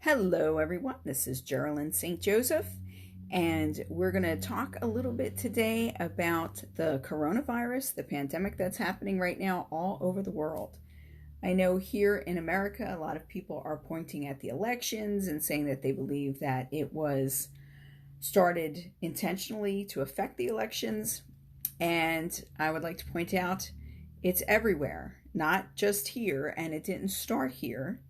Hello, everyone. This is Geralyn St Joseph, and we're going to talk a little bit today about the coronavirus, the pandemic that's happening right now all over the world. I know here in America, a lot of people are pointing at the elections and saying that they believe that it was started intentionally to affect the elections. And I would like to point out it's everywhere, not just here, and it didn't start here.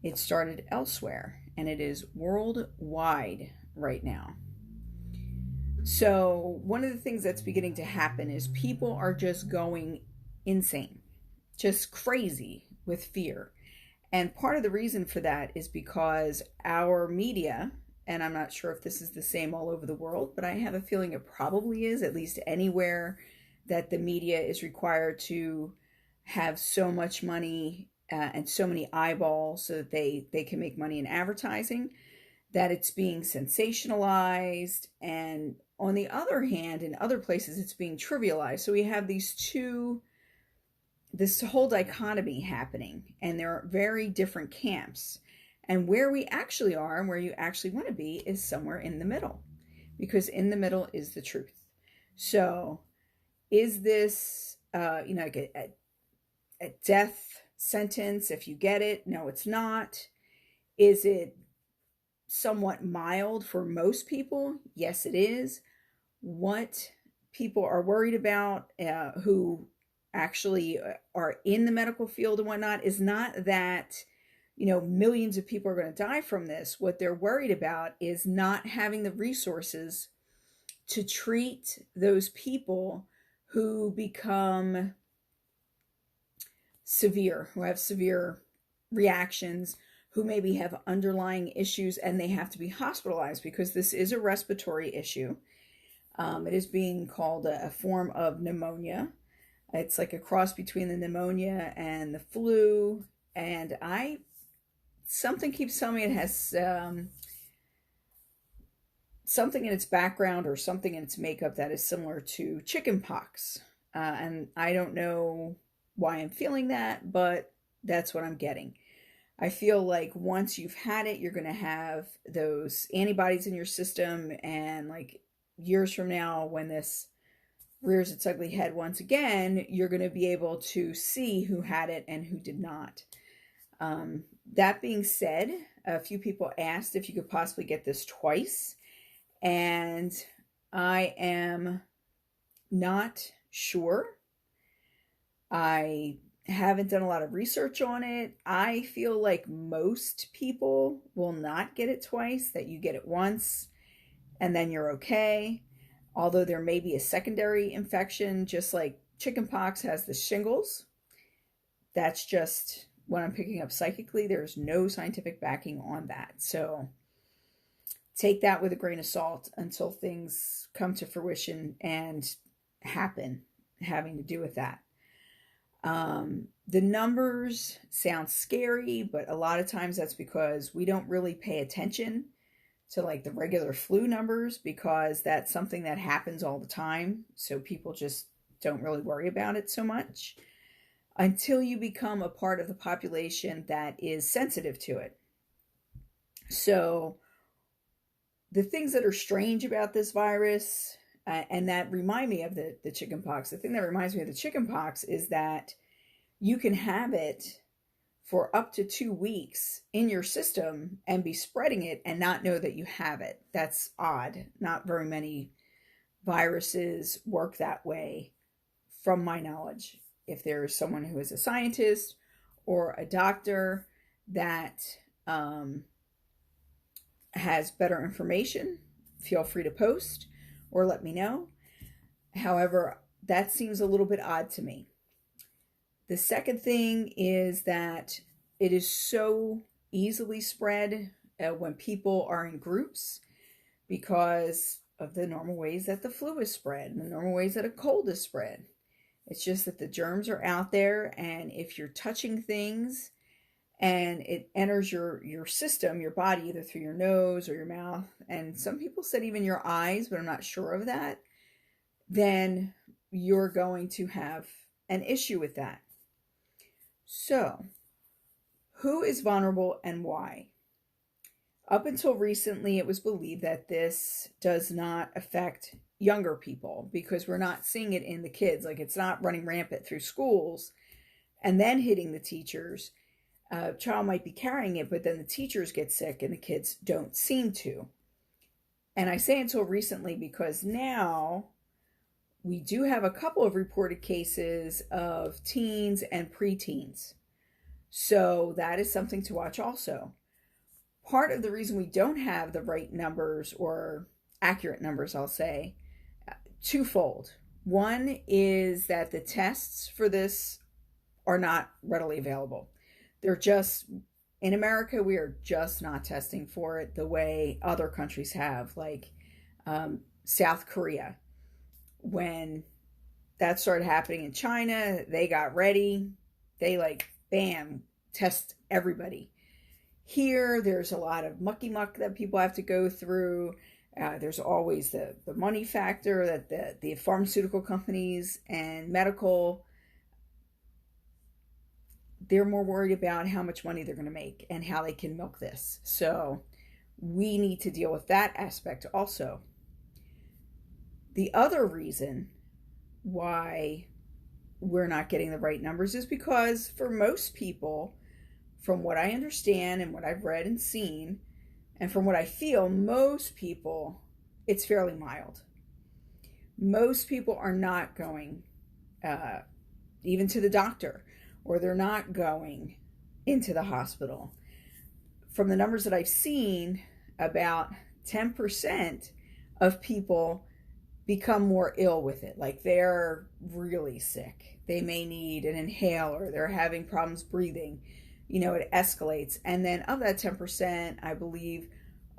It started elsewhere, and it is worldwide right now. So, one of the things that's beginning to happen is people are just going insane, just crazy with fear. And part of the reason for that is because our media, and I'm not sure if this is the same all over the world, but I have a feeling it probably is, at least anywhere that the media is required to have so much money and so many eyeballs so that they can make money in advertising, that it's being sensationalized. And on the other hand, in other places, it's being trivialized. So we have this whole dichotomy happening, and there are very different camps. And where we actually are and where you actually want to be is somewhere in the middle, because in the middle is the truth. So is this, like a death sentence if you get it? No, it's not. Is it somewhat mild for most people? Yes, it is. What people are worried about, who actually are in the medical field and whatnot, is not that millions of people are going to die from this. What they're worried about is not having the resources to treat those people who become severe, who have severe reactions, who maybe have underlying issues, and they have to be hospitalized because this is a respiratory issue. It is being called a form of pneumonia. It's like a cross between the pneumonia and the flu. And something keeps telling me it has something in its background or something in its makeup that is similar to chickenpox. And I don't know why I'm feeling that, but that's what I'm getting. I feel like once you've had it, you're going to have those antibodies in your system, and like years from now, when this rears its ugly head once again, you're going to be able to see who had it and who did not. That being said, a few people asked if you could possibly get this twice, and I am not sure. I haven't done a lot of research on it. I feel like most people will not get it twice, that you get it once and then you're okay. Although there may be a secondary infection, just like chickenpox has the shingles. That's just what I'm picking up psychically. There's no scientific backing on that. So take that with a grain of salt until things come to fruition and happen having to do with that. The numbers sound scary, but a lot of times that's because we don't really pay attention to like the regular flu numbers, because that's something that happens all the time. So people just don't really worry about it so much until you become a part of the population that is sensitive to it. So the things that are strange about this virus, and that remind me of the chickenpox. The thing that reminds me of the chickenpox is that you can have it for up to 2 weeks in your system and be spreading it and not know that you have it. That's odd. Not very many viruses work that way, from my knowledge. If there's someone who is a scientist or a doctor that has better information, feel free to post or let me know. However, that seems a little bit odd to me. The second thing is that it is so easily spread when people are in groups, because of the normal ways that the flu is spread and the normal ways that a cold is spread. It's just that the germs are out there, and if you're touching things and it enters your system, your body, either through your nose or your mouth, and some people said even your eyes, but I'm not sure of that, then you're going to have an issue with that. So, who is vulnerable and why? Up until recently, it was believed that this does not affect younger people because we're not seeing it in the kids. Like, it's not running rampant through schools and then hitting the teachers. A child might be carrying it, but then the teachers get sick and the kids don't seem to. And I say until recently because now we do have a couple of reported cases of teens and preteens. So that is something to watch also. Part of the reason we don't have the right numbers, or accurate numbers, I'll say, twofold. One is that the tests for this are not readily available. They're just, in America, we are just not testing for it the way other countries have, like South Korea. When that started happening in China, they got ready. They bam, test everybody. Here, there's a lot of mucky muck that people have to go through. There's always the money factor that the pharmaceutical companies and medical, they're more worried about how much money they're going to make and how they can milk this. So we need to deal with that aspect also. The other reason why we're not getting the right numbers is because for most people, from what I understand and what I've read and seen, and from what I feel, most people, it's fairly mild. Most people are not going even to the doctor, or they're not going into the hospital. From the numbers that I've seen, about 10% of people become more ill with it. Like, they're really sick. They may need an inhaler. They're having problems breathing. It escalates. And then of that 10%, I believe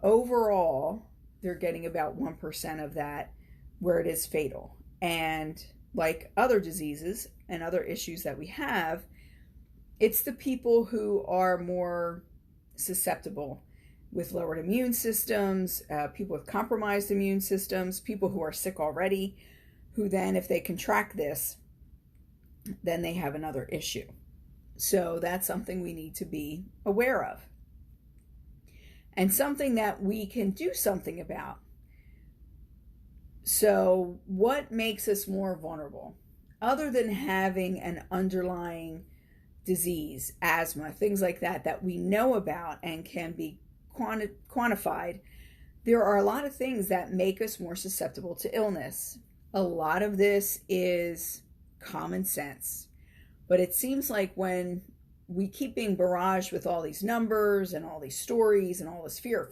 overall, they're getting about 1% of that where it is fatal. And like other diseases and other issues that we have, it's the people who are more susceptible, with lowered immune systems, people with compromised immune systems, people who are sick already, who then, if they contract this, then they have another issue. So that's something we need to be aware of. And something that we can do something about. So what makes us more vulnerable? Other than having an underlying disease, asthma, things like that, that we know about and can be quantified, there are a lot of things that make us more susceptible to illness. A lot of this is common sense. But it seems like when we keep being barraged with all these numbers and all these stories and all this fear,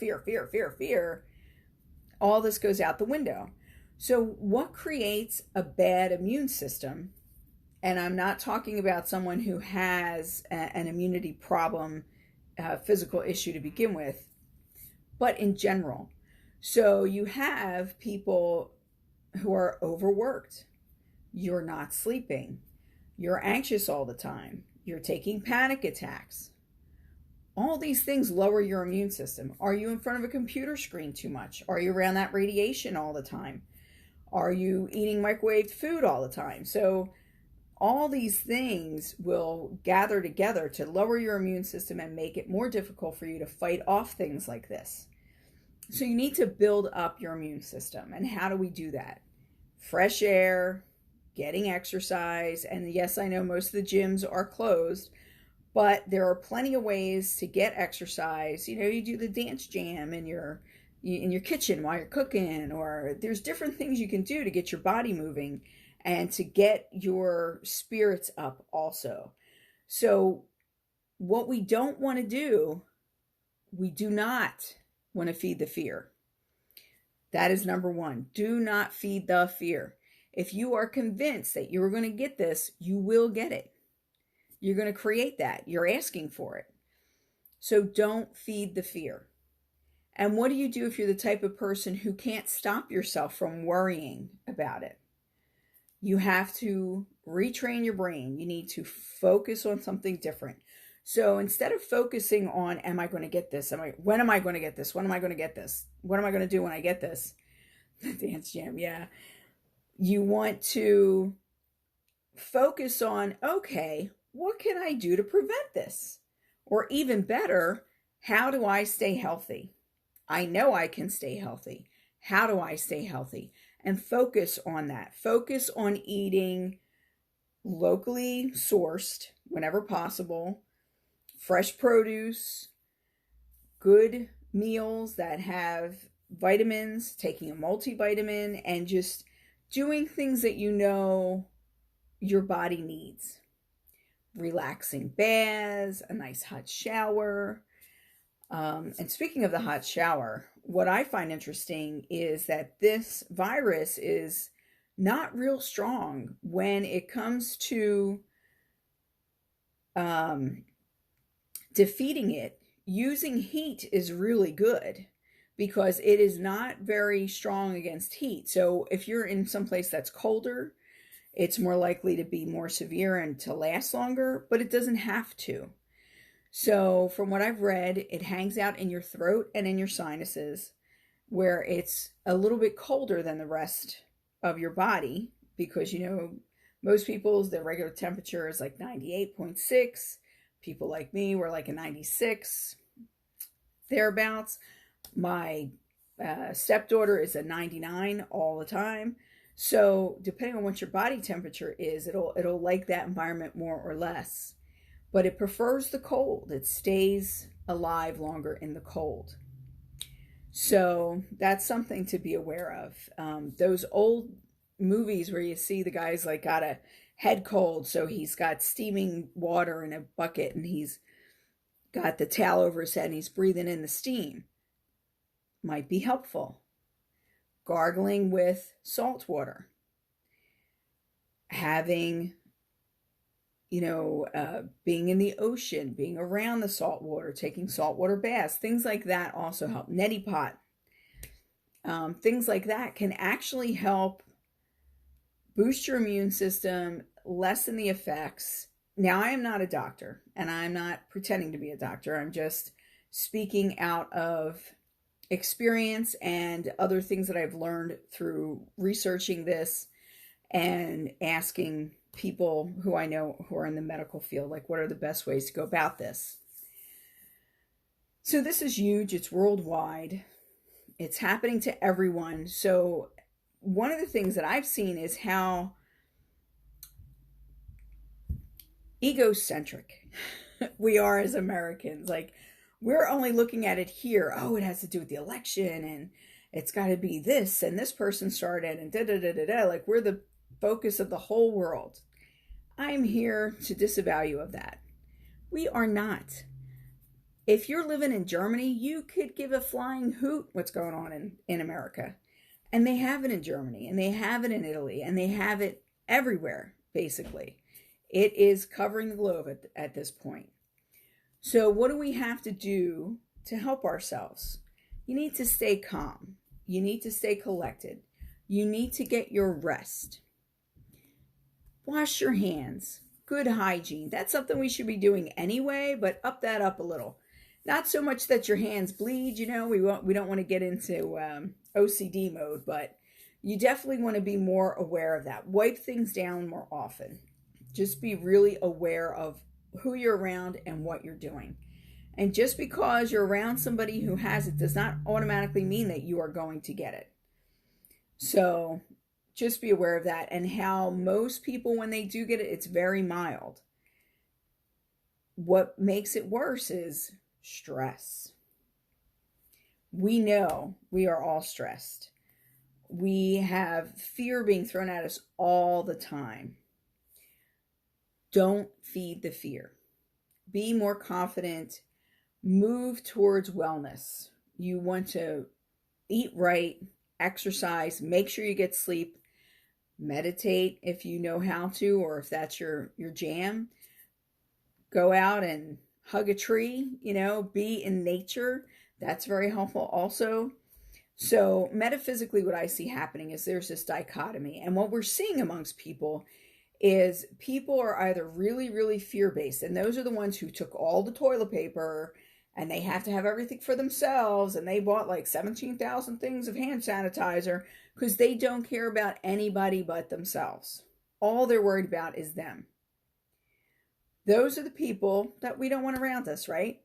all this goes out the window. So what creates a bad immune system? And I'm not talking about someone who has an immunity problem, physical issue to begin with, but in general. So you have people who are overworked. You're not sleeping. You're anxious all the time. You're taking panic attacks. All these things lower your immune system. Are you in front of a computer screen too much? Are you around that radiation all the time? Are you eating microwaved food all the time? So all these things will gather together to lower your immune system and make it more difficult for you to fight off things like this. So you need to build up your immune system. And how do we do that? Fresh air, getting exercise. And yes, I know most of the gyms are closed, but there are plenty of ways to get exercise. You do the dance jam in your kitchen while you're cooking, or there's different things you can do to get your body moving and to get your spirits up also. So what we don't want to do, we do not want to feed the fear. That is number one. Do not feed the fear. If you are convinced that you're going to get this, you will get it. You're going to create that. You're asking for it. So don't feed the fear. And what do you do if you're the type of person who can't stop yourself from worrying about it? You have to retrain your brain. You need to focus on something different. So instead of focusing on, am I going to get this? When am I going to get this? When am I going to get this? What am I going to do when I get this? The dance jam, yeah. You want to focus on, okay, what can I do to prevent this? Or even better, how do I stay healthy? I know I can stay healthy. How do I stay healthy? And focus on that. Focus on eating locally sourced whenever possible, fresh produce, good meals that have vitamins, taking a multivitamin, and just doing things that you know your body needs. Relaxing baths, a nice hot shower. And speaking of the hot shower, what I find interesting is that this virus is not real strong when it comes to defeating it. Using heat is really good because it is not very strong against heat. So if you're in some place that's colder, it's more likely to be more severe and to last longer, but it doesn't have to. So from what I've read, it hangs out in your throat and in your sinuses, where it's a little bit colder than the rest of your body because, you know, most people's, their regular temperature is like 98.6. People like me were like a 96, thereabouts. My stepdaughter is a 99 all the time. So depending on what your body temperature is, it'll like that environment more or less. But it prefers the cold. It stays alive longer in the cold. So that's something to be aware of. Those old movies where you see the guy's like got a head cold, so he's got steaming water in a bucket and he's got the towel over his head and he's breathing in the steam, might be helpful. Gargling with salt water. Having, being in the ocean, being around the salt water, taking saltwater baths, things like that also help. Neti pot. Things like that can actually help boost your immune system, lessen the effects. Now, I am not a doctor, and I'm not pretending to be a doctor. I'm just speaking out of experience and other things that I've learned through researching this and asking people who I know who are in the medical field, like, what are the best ways to go about this? So this is huge. It's worldwide. It's happening to everyone. So one of the things that I've seen is how egocentric we are as Americans. Like, we're only looking at it here. Oh, it has to do with the election and it's got to be this and this person started and da-da-da-da-da. Like, we're the focus of the whole world. I'm here to disavow you of that. We are not. If you're living in Germany, you could give a flying hoot what's going on in America. And they have it in Germany, and they have it in Italy, and they have it everywhere, basically. It is covering the globe at this point. So what do we have to do to help ourselves? You need to stay calm. You need to stay collected. You need to get your rest. Wash your hands. Good hygiene. That's something we should be doing anyway, but up that up a little. Not so much that your hands bleed, we don't want to get into OCD mode, but you definitely want to be more aware of that. Wipe things down more often. Just be really aware of who you're around and what you're doing. And just because you're around somebody who has it does not automatically mean that you are going to get it. So just be aware of that, and how most people, when they do get it, it's very mild. What makes it worse is stress. We know we are all stressed. We have fear being thrown at us all the time. Don't feed the fear. Be more confident. Move towards wellness. You want to eat right, exercise, make sure you get sleep, meditate if you know how to, or if that's your jam. Go out and hug a tree, be in nature. That's very helpful also. So metaphysically, what I see happening is there's this dichotomy. And what we're seeing amongst people is people are either really, really fear-based, and those are the ones who took all the toilet paper and they have to have everything for themselves, and they bought like 17,000 things of hand sanitizer because they don't care about anybody but themselves. All they're worried about is them. Those are the people that we don't want around us, right?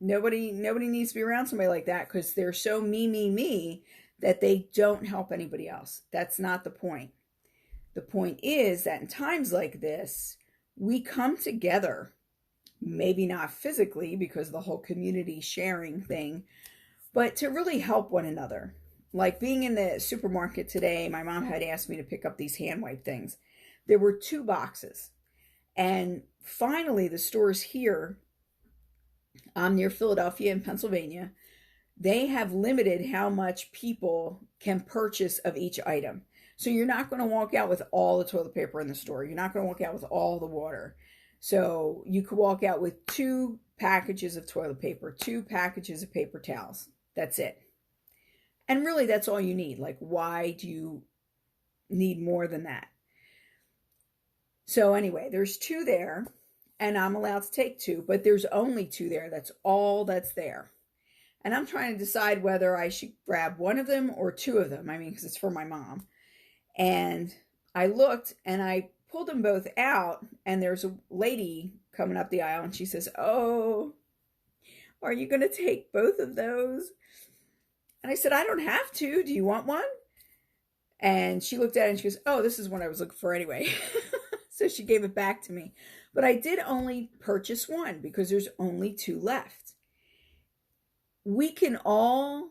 Nobody needs to be around somebody like that, because they're so me that they don't help anybody else. That's not the point. The point is that in times like this, we come together, maybe not physically because of the whole community sharing thing, but to really help one another. Like being in the supermarket today, my mom had asked me to pick up these hand wipe things. There were 2 boxes. And finally, the stores here, near Philadelphia and Pennsylvania, they have limited how much people can purchase of each item. So you're not going to walk out with all the toilet paper in the store. You're not going to walk out with all the water. So you could walk out with 2 packages of toilet paper, 2 packages of paper towels. That's it. And really, that's all you need. Like, why do you need more than that? So anyway, there's 2 there, and I'm allowed to take 2, but there's only 2 there. That's all that's there. And I'm trying to decide whether I should grab one of them or 2 of them. I mean, because it's for my mom. And I looked and I pulled them both out, and there's a lady coming up the aisle, and she says, "Oh, are you going to take both of those?" And I said, "I don't have to. Do you want one?" And she looked at it and she goes, "Oh, this is what I was looking for anyway." So she gave it back to me. But I did only purchase 1 because there's only 2 left. We can all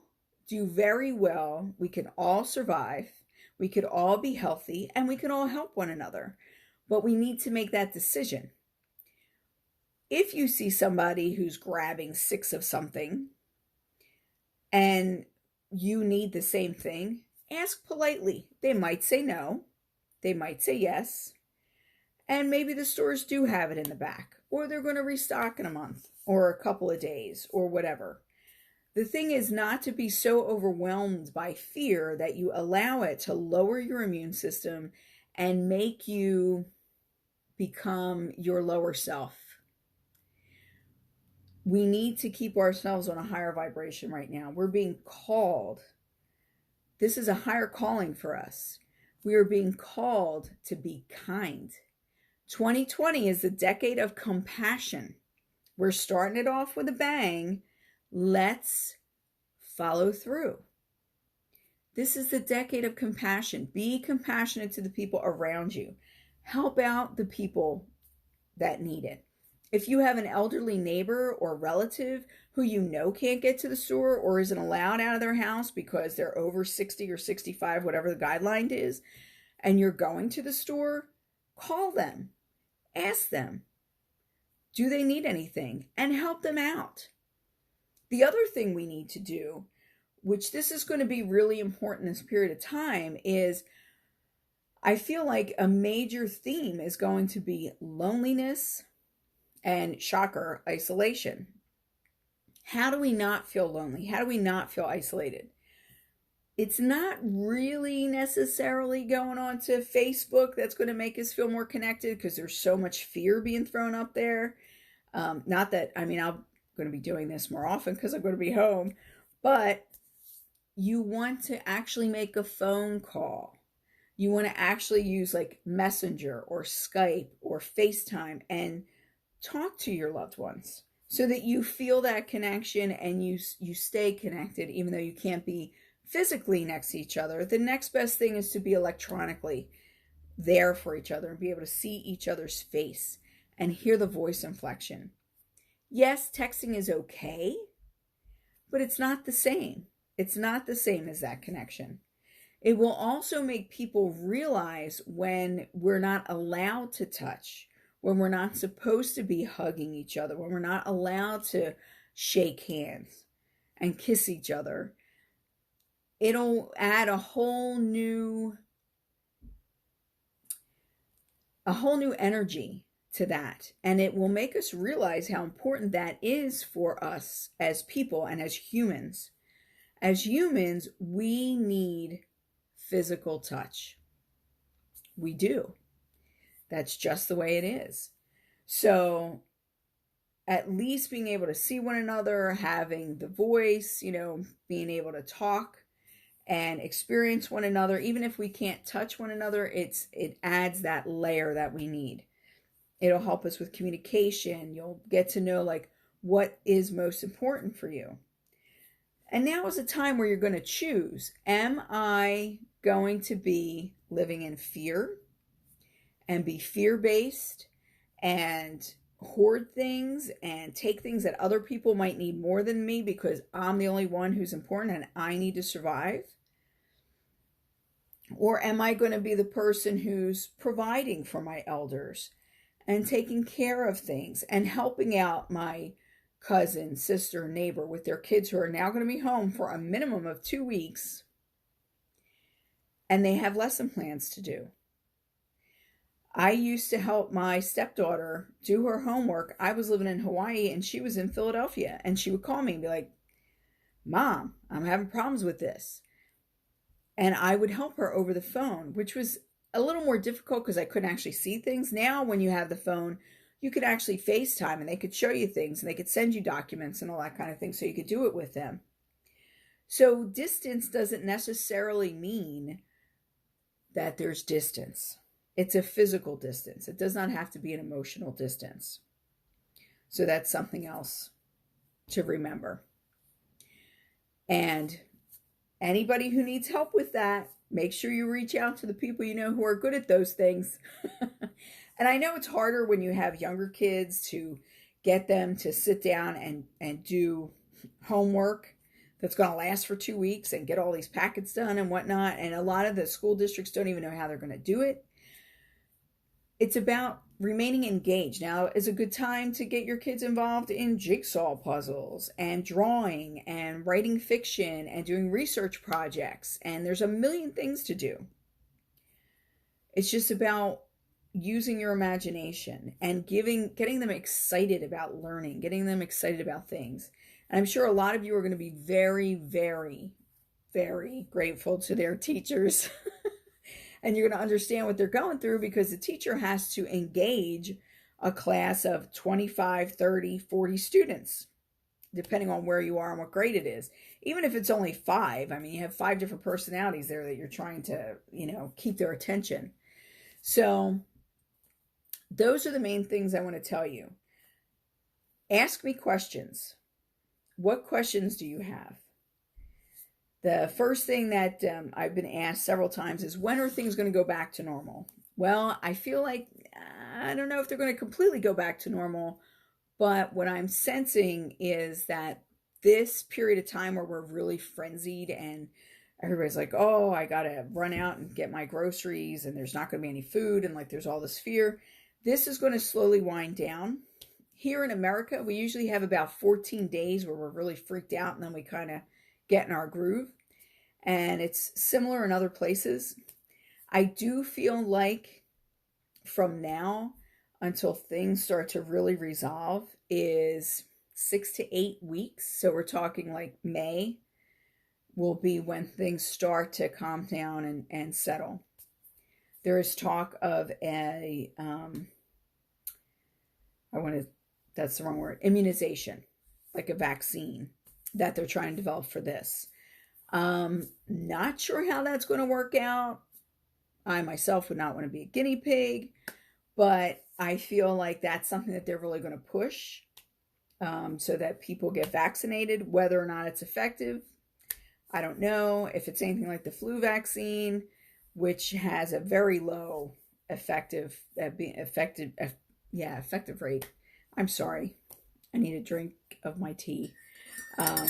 do very well. We can all survive. We could all be healthy, and we can all help one another. But we need to make that decision. If you see somebody who's grabbing 6 of something and you need the same thing, ask politely. They might say no. They might say yes. And maybe the stores do have it in the back, or they're going to restock in a month or a couple of days or whatever. The thing is not to be so overwhelmed by fear that you allow it to lower your immune system and make you become your lower self. We need to keep ourselves on a higher vibration right now. We're being called. This is a higher calling for us. We are being called to be kind. 2020 is the decade of compassion. We're starting it off with a bang. Let's follow through. This is the decade of compassion. Be compassionate to the people around you. Help out the people that need it. If you have an elderly neighbor or relative who you know can't get to the store or isn't allowed out of their house because they're over 60 or 65, whatever the guideline is, and you're going to the store, call them. Ask them, do they need anything? And help them out. The other thing we need to do, which this is going to be really important in this period of time, is I feel like a major theme is going to be loneliness and, shocker, isolation. How do we not feel lonely? How do we not feel isolated? It's not really necessarily going on to Facebook that's going to make us feel more connected, because there's so much fear being thrown up there. Not that, I mean, I'm going to be doing this more often because I'm going to be home, but you want to actually make a phone call. You want to actually use like Messenger or Skype or FaceTime and talk to your loved ones so that you feel that connection and you stay connected even though you can't be physically next to each other. The next best thing is to be electronically there for each other and be able to see each other's face and hear the voice inflection. Yes, texting is okay, but it's not the same. It's not the same as that connection. It will also make people realize when we're not allowed to touch, when we're not supposed to be hugging each other, when we're not allowed to shake hands and kiss each other. It'll add a whole new energy to that. And it will make us realize how important that is for us as people and as humans. As humans, we need physical touch. We do. That's just the way it is. So at least being able to see one another, having the voice, being able to talk and experience one another, even if we can't touch one another, it adds that layer that we need. It'll help us with communication. You'll get to know like what is most important for you. And now is a time where you're going to choose. Am I going to be living in fear and be fear-based and hoard things and take things that other people might need more than me because I'm the only one who's important and I need to survive? Or am I going to be the person who's providing for my elders and taking care of things and helping out my cousin, sister, neighbor with their kids who are now going to be home for a minimum of 2 weeks and they have lesson plans to do? I used to help my stepdaughter do her homework. I was living in Hawaii and she was in Philadelphia, and she would call me and be like, Mom, I'm having problems with this. And I would help her over the phone, which was a little more difficult because I couldn't actually see things. Now, when you have the phone, you could actually FaceTime and they could show you things and they could send you documents and all that kind of thing, so you could do it with them. So distance doesn't necessarily mean that there's distance. It's a physical distance. It does not have to be an emotional distance. So that's something else to remember. And anybody who needs help with that, make sure you reach out to the people you know who are good at those things. And I know it's harder when you have younger kids to get them to sit down and do homework that's going to last for 2 weeks and get all these packets done and whatnot. And a lot of the school districts don't even know how they're going to do it. It's about remaining engaged. Now is a good time to get your kids involved in jigsaw puzzles and drawing and writing fiction and doing research projects. And there's a million things to do. It's just about using your imagination and getting them excited about learning, getting them excited about things. And I'm sure a lot of you are going to be very, very, very grateful to their teachers. And you're going to understand what they're going through, because the teacher has to engage a class of 25, 30, 40 students, depending on where you are and what grade it is. Even if it's only 5, I mean, you have 5 different personalities there that you're trying to, keep their attention. So those are the main things I want to tell you. Ask me questions. What questions do you have? The first thing that I've been asked several times is, when are things going to go back to normal? Well, I feel like, I don't know if they're going to completely go back to normal, but what I'm sensing is that this period of time where we're really frenzied and everybody's like, oh, I got to run out and get my groceries and there's not going to be any food and like there's all this fear, this is going to slowly wind down. Here in America, we usually have about 14 days where we're really freaked out and then we kind of get in our groove. And it's similar in other places. I do feel like from now until things start to really resolve is 6 to 8 weeks. So we're talking like May will be when things start to calm down and settle. There is talk of that's the wrong word, immunization, like a vaccine that they're trying to develop for this. Not sure how that's going to work out. I myself would not want to be a guinea pig, but I feel like that's something that they're really going to push so that people get vaccinated. Whether or not it's effective, I don't know. If it's anything like the flu vaccine, which has a very low effective rate. I'm sorry. I need a drink of my tea. I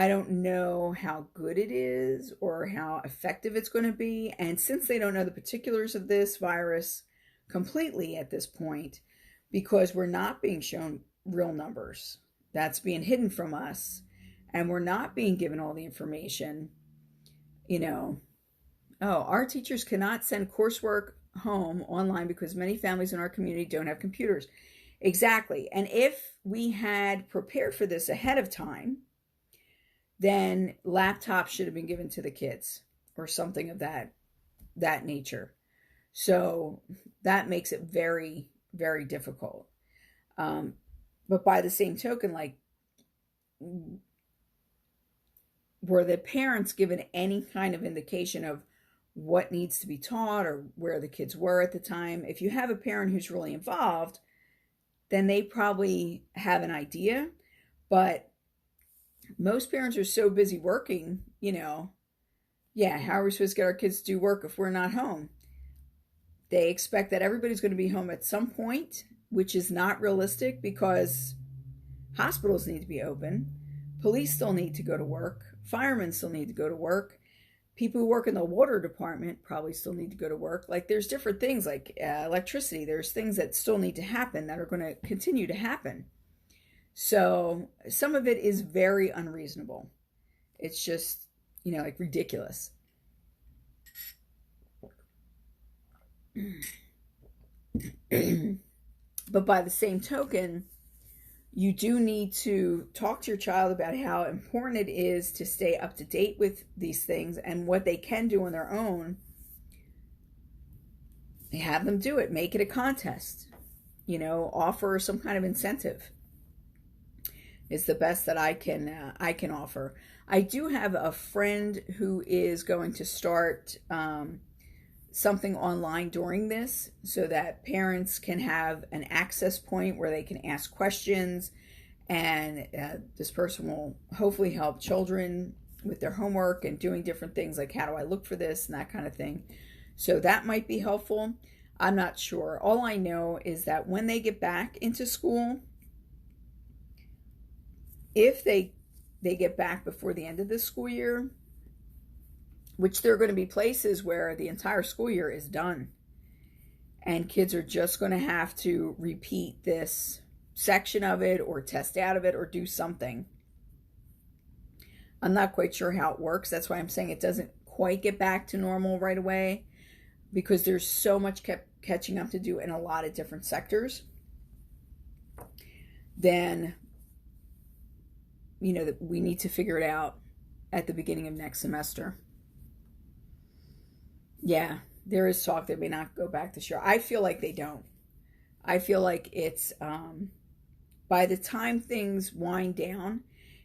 don't know how good it is or how effective it's going to be. And since they don't know the particulars of this virus completely at this point, because we're not being shown real numbers, that's being hidden from us, and we're not being given all the information, our teachers cannot send coursework home online because many families in our community don't have computers. Exactly. And if we had prepared for this ahead of time, then laptops should have been given to the kids or something of that nature. So that makes it very, very difficult. But by the same token, were the parents given any kind of indication of what needs to be taught or where the kids were at the time? If you have a parent who's really involved, then they probably have an idea. But most parents are so busy working, yeah, how are we supposed to get our kids to do work if we're not home? They expect that everybody's going to be home at some point, which is not realistic because hospitals need to be open. Police still need to go to work. Firemen still need to go to work. People who work in the water department probably still need to go to work. Like there's different things like electricity. There's things that still need to happen that are going to continue to happen. So some of it is very unreasonable. It's just, like ridiculous. But by the same token, you do need to talk to your child about how important it is to stay up to date with these things and what they can do on their own. Have them do it. Make it a contest. Offer some kind of incentive. Is the best that I can offer. I do have a friend who is going to start something online during this so that parents can have an access point where they can ask questions, and this person will hopefully help children with their homework and doing different things like how do I look for this and that kind of thing. So that might be helpful. I'm not sure. All I know is that when they get back into school, if they get back before the end of the school year, which there are going to be places where the entire school year is done and kids are just going to have to repeat this section of it or test out of it or do something. I'm not quite sure how it works. That's why I'm saying it doesn't quite get back to normal right away, because there's so much catching up to do in a lot of different sectors. Then that we need to figure it out at the beginning of next semester. Yeah, there is talk they may not go back this year. I feel like they don't. I feel like it's, by the time things wind down,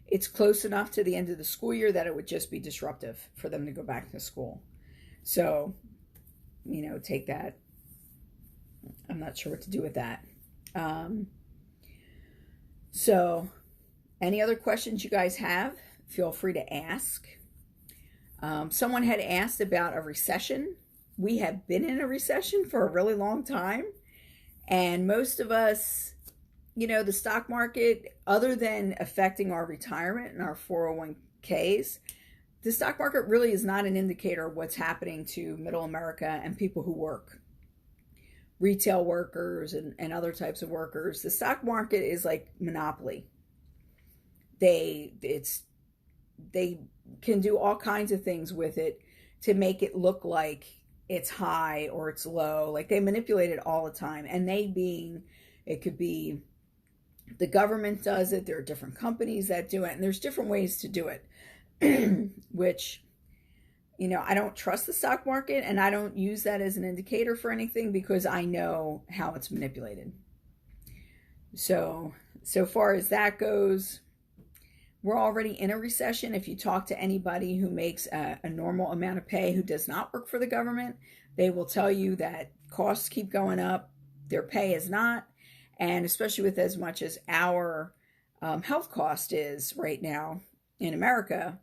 it's close enough to the end of the school year that it would just be disruptive for them to go back to school. So, take that. I'm not sure what to do with that. So, any other questions you guys have, feel free to ask. Someone had asked about a recession. We have been in a recession for a really long time. And most of us, the stock market, other than affecting our retirement and our 401ks, the stock market really is not an indicator of what's happening to middle America and people who work. Retail workers and other types of workers. The stock market is like monopoly. They can do all kinds of things with it to make it look like it's high or it's low. Like they manipulate it all the time. And it could be the government does it. There are different companies that do it. And there's different ways to do it, which, I don't trust the stock market and I don't use that as an indicator for anything because I know how it's manipulated. So far as that goes, we're already in a recession. If you talk to anybody who makes a normal amount of pay who does not work for the government, they will tell you that costs keep going up. Their pay is not. And especially with as much as our health cost is right now in America,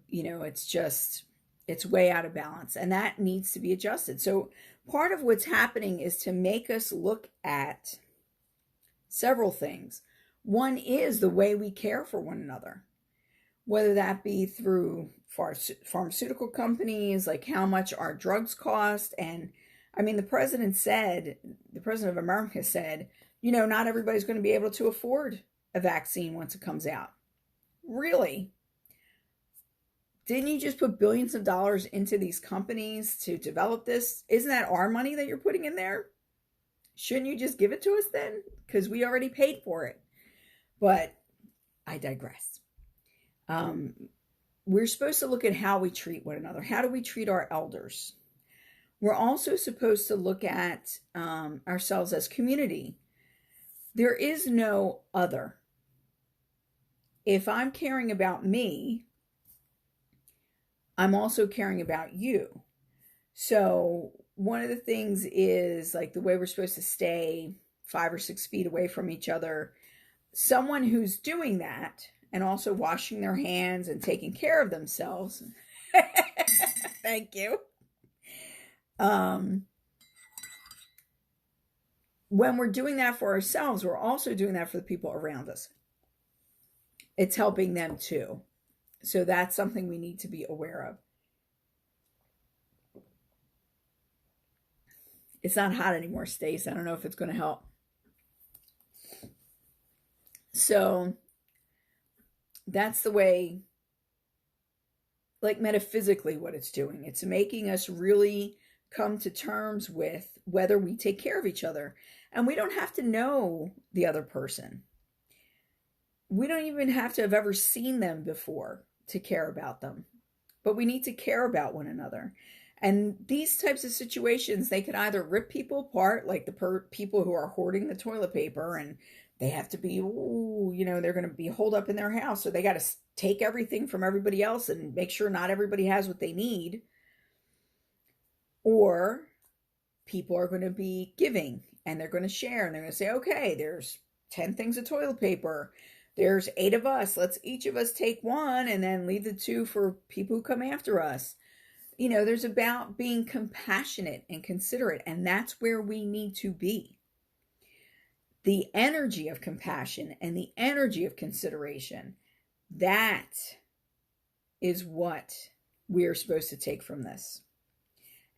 it's way out of balance. And that needs to be adjusted. So part of what's happening is to make us look at several things. One is the way we care for one another, whether that be through pharmaceutical companies, like how much our drugs cost. And the president of America said, not everybody's going to be able to afford a vaccine once it comes out. Really? Didn't you just put billions of dollars into these companies to develop this? Isn't that our money that you're putting in there? Shouldn't you just give it to us then? Because we already paid for it. But I digress. We're supposed to look at how we treat one another. How do we treat our elders? We're also supposed to look at ourselves as community. There is no other. If I'm caring about me, I'm also caring about you. So one of the things is like the way we're supposed to stay 5 or 6 feet away from each other. Someone who's doing that and also washing their hands and taking care of themselves. Thank you. When we're doing that for ourselves, we're also doing that for the people around us. It's helping them too. So that's something we need to be aware of. It's not hot anymore, Stace. I don't know if it's going to help. So that's the way, like metaphysically, what it's doing. It's making us really come to terms with whether we take care of each other. And we don't have to know the other person. We don't even have to have ever seen them before to care about them. But we need to care about one another. And these types of situations, they can either rip people apart, like the people who are hoarding the toilet paper, and they have to be, they're going to be holed up in their house. So they got to take everything from everybody else and make sure not everybody has what they need. Or people are going to be giving and they're going to share and they're going to say, okay, there's 10 things of toilet paper. There's 8 of us. Let's each of us take 1 and then leave the 2 for people who come after us. There's about being compassionate and considerate, and that's where we need to be. The energy of compassion and the energy of consideration, that is what we are supposed to take from this.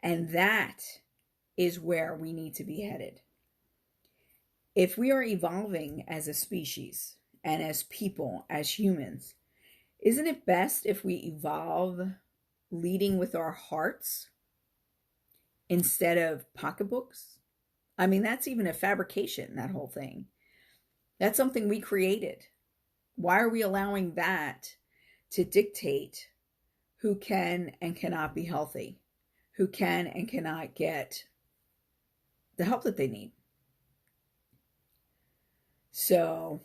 And that is where we need to be headed. If we are evolving as a species and as people, as humans, isn't it best if we evolve leading with our hearts instead of pocketbooks? I mean, that's even a fabrication, that whole thing. That's something we created. Why are we allowing that to dictate who can and cannot be healthy, who can and cannot get the help that they need? So,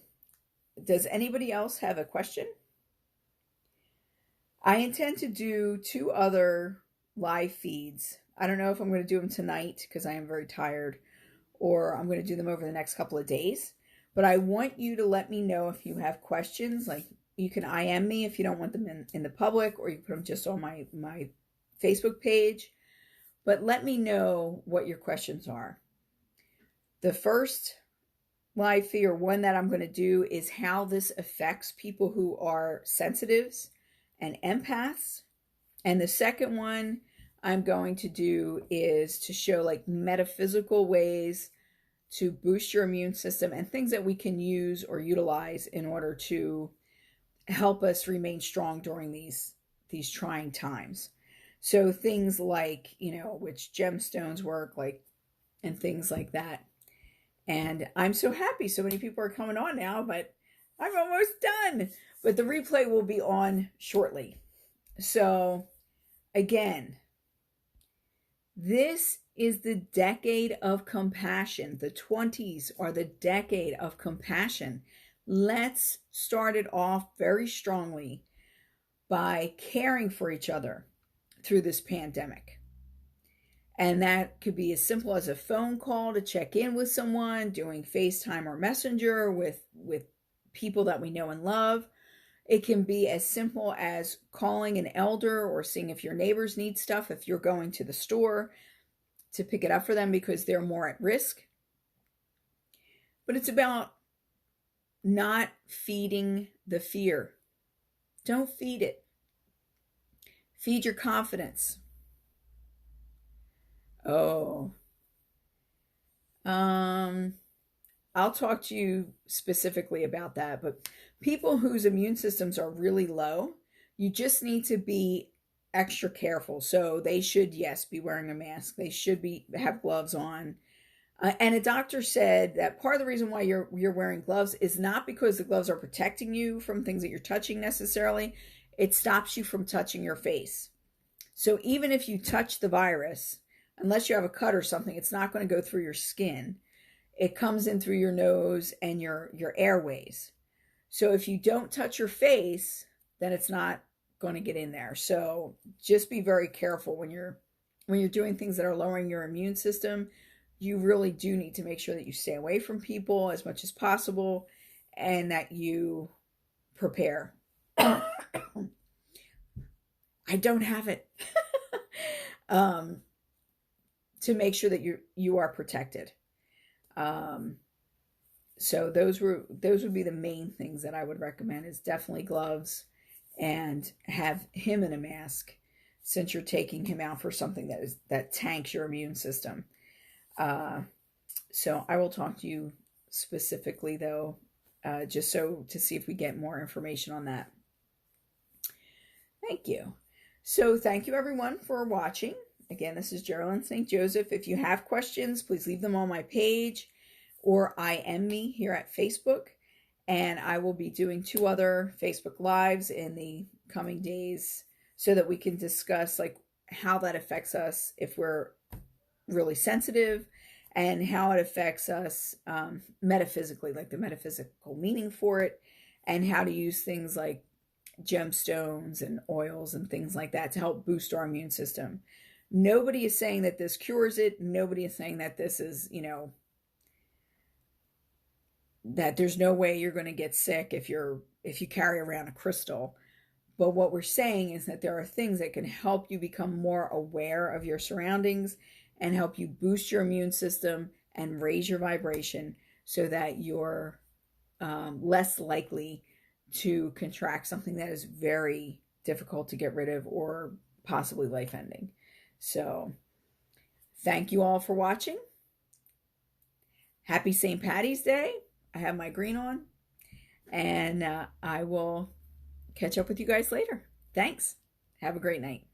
does anybody else have a question? I intend to do 2 other live feeds. I don't know if I'm going to do them tonight because I am very tired, or I'm going to do them over the next couple of days. But I want you to let me know if you have questions. Like, you can IM me if you don't want them in the public, or you can put them just on my Facebook page. But let me know what your questions are. The first live feed, or one that I'm going to do, is how this affects people who are sensitives and empaths. And the second one I'm going to do is to show like metaphysical ways to boost your immune system and things that we can use or utilize in order to help us remain strong during these trying times. So things like, which gemstones work, like, and things like that. And I'm so happy so many people are coming on now, but I'm almost done. But the replay will be on shortly. So again, this is the decade of compassion. The 20s are the decade of compassion. Let's start it off very strongly by caring for each other through this pandemic. And that could be as simple as a phone call to check in with someone, doing FaceTime or Messenger with people that we know and love. It can be as simple as calling an elder or seeing if your neighbors need stuff, if you're going to the store to pick it up for them because they're more at risk. But it's about not feeding the fear. Don't feed it. Feed your confidence. I'll talk to you specifically about that, but people whose immune systems are really low, you just need to be extra careful. So they should, yes, be wearing a mask. They should have gloves on. And a doctor said that part of the reason why you're wearing gloves is not because the gloves are protecting you from things that you're touching necessarily. It stops you from touching your face. So even if you touch the virus, unless you have a cut or something, it's not going to go through your skin. It comes in through your nose and your airways. So if you don't touch your face, then it's not going to get in there. So just be very careful when you're doing things that are lowering your immune system. you really do need to make sure that you stay away from people as much as possible and that you prepare. I don't have it. To make sure that you are protected. So those would be the main things that I would recommend, is definitely gloves and have him in a mask, since you're taking him out for something that tanks your immune system. So I will talk to you specifically though, just so to see if we get more information on that. Thank you. So thank you everyone for watching. Again, this is Geralyn St Joseph. If you have questions, please leave them on my page or IM me here at Facebook. And I will be doing 2 other Facebook Lives in the coming days so that we can discuss like how that affects us if we're really sensitive, and how it affects us metaphysically, like the metaphysical meaning for it, and how to use things like gemstones and oils and things like that to help boost our immune system. Nobody is saying that this cures it. Nobody is saying that this is, that there's no way you're going to get sick if you carry around a crystal. But what we're saying is that there are things that can help you become more aware of your surroundings and help you boost your immune system and raise your vibration so that you're less likely to contract something that is very difficult to get rid of or possibly life-ending. So thank you all for watching. Happy St. Patty's Day. I have my green on, and I will catch up with you guys later. Thanks. Have a great night.